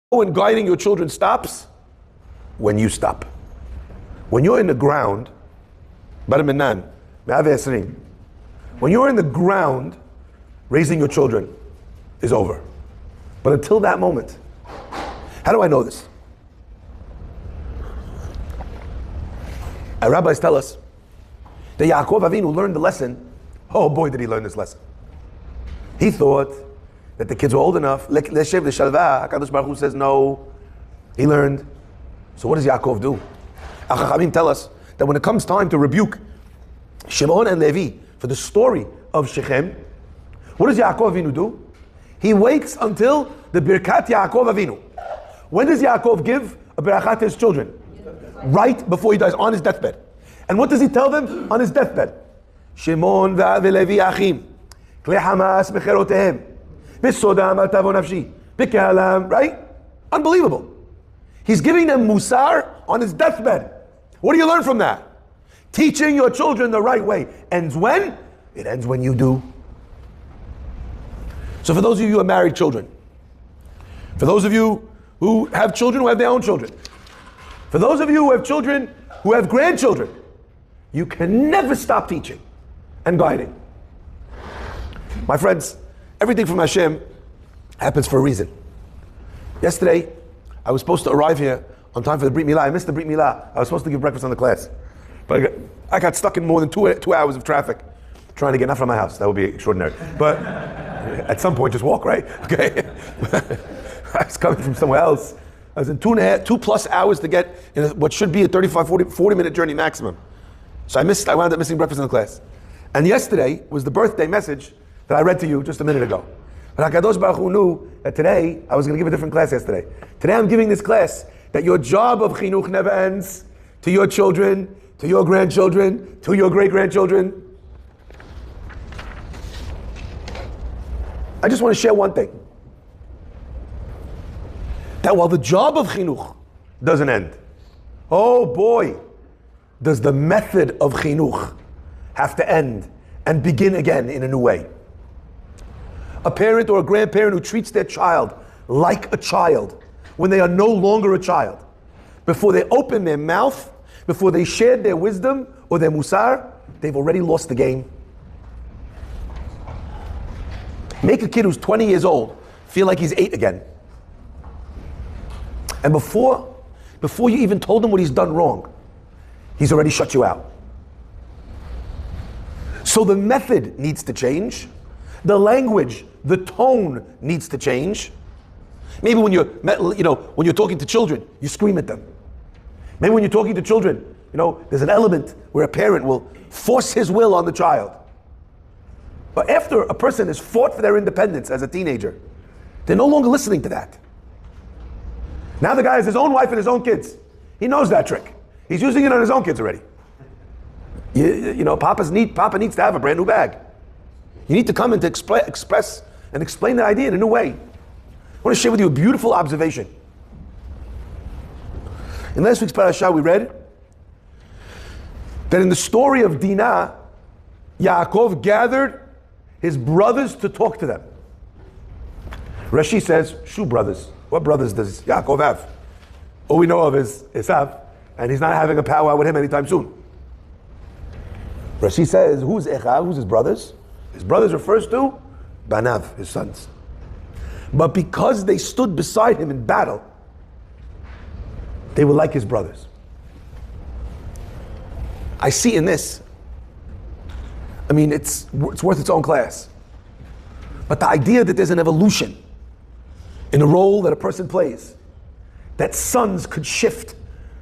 when guiding your children stops? When you stop. When you're in the ground, when you're in the ground, raising your children is over. But until that moment, how do I know this? Our rabbis tell us that Yaakov Avinu learned the lesson. Oh boy, did he learn this lesson. He thought that the kids were old enough. Leshev l'shalva. HaKadosh Baruch Hu says no. He learned. So what does Yaakov do? Chachamim tell us that when it comes time to rebuke Shimon and Levi for the story of Shechem, what does Yaakov Avinu do? He waits until the Birkat Yaakov Avinu. When does Yaakov give a Birkat to his children? Right before he dies, on his deathbed. And what does he tell them on his deathbed? Shimon ve'Levi achim, klei Hamas mecherotehem, b'sodam al tavo nafshi, b'kehalam, right? Unbelievable. He's giving them musar on his deathbed. What do you learn from that? Teaching your children the right way. Ends when? It ends when you do. So for those of you who are married children, for those of you who have children who have their own children, for those of you who have children who have grandchildren, you can never stop teaching and guiding. My friends, everything from Hashem happens for a reason. Yesterday, I was supposed to arrive here on time for the Brit Milah. I missed the Brit Milah. I was supposed to give breakfast on the class. But I got stuck in more than two hours of traffic trying to get out from my house. That would be extraordinary. But at some point, just walk, right? Okay. I was coming from somewhere else. I was in 2+ hours to get in what should be a 40 minute journey maximum. So I wound up missing breakfast in the class. And yesterday was the birthday message that I read to you just a minute ago. But HaKadosh Baruch Hu knew that today, I was going to give a different class yesterday. Today I'm giving this class that your job of chinuch never ends to your children, to your grandchildren, to your great-grandchildren. I just want to share one thing. That while the job of chinuch doesn't end, oh boy, does the method of chinuch have to end and begin again in a new way. A parent or a grandparent who treats their child like a child when they are no longer a child, before they open their mouth, before they shared their wisdom or their musar, they've already lost the game. Make a kid who's 20 years old feel like he's 8 again. And before you even told him what he's done wrong, he's already shut you out. So the method needs to change. The language, the tone needs to change. Maybe when you're talking to children, you scream at them. Maybe when you're talking to children, there's an element where a parent will force his will on the child. But after a person has fought for their independence as a teenager, they're no longer listening to that. Now the guy has his own wife and his own kids. He knows that trick. He's using it on his own kids already. Papa needs to have a brand new bag. You need to come and to express and explain that idea in a new way. I want to share with you a beautiful observation. In last week's parasha, we read that in the story of Dinah, Yaakov gathered his brothers to talk to them. Rashi says, Shu brothers. What brothers does Yaakov have? All we know of is Esav, and he's not having a powwow with him anytime soon. Rashi says, who's Echav? Who's his brothers? His brothers refers to Banav, his sons. But because they stood beside him in battle, they were like his brothers. I see in this, it's worth its own class. But the idea that there's an evolution in the role that a person plays, that sons could shift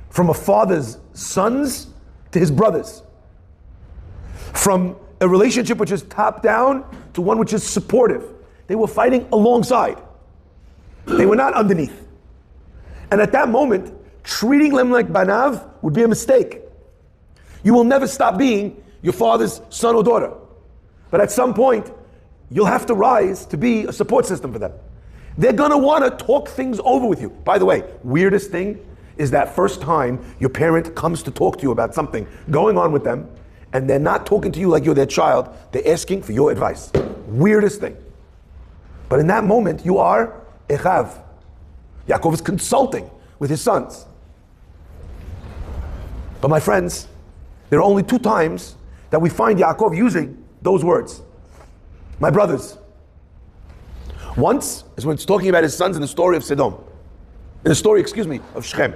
from a father's sons to his brothers, from a relationship which is top down to one which is supportive. They were fighting alongside. They were not underneath. And at that moment, treating them like Banav would be a mistake. You will never stop being your father's son or daughter. But at some point, you'll have to rise to be a support system for them. They're gonna wanna talk things over with you. By the way, weirdest thing is that first time your parent comes to talk to you about something going on with them, and they're not talking to you like you're their child, they're asking for your advice. Weirdest thing. But in that moment, you are Echav. Yaakov is consulting with his sons. But my friends, there are only 2 times that we find Yaakov using those words. My brothers. Once is when it's talking about his sons in the story of Sodom. In the story, of Shechem.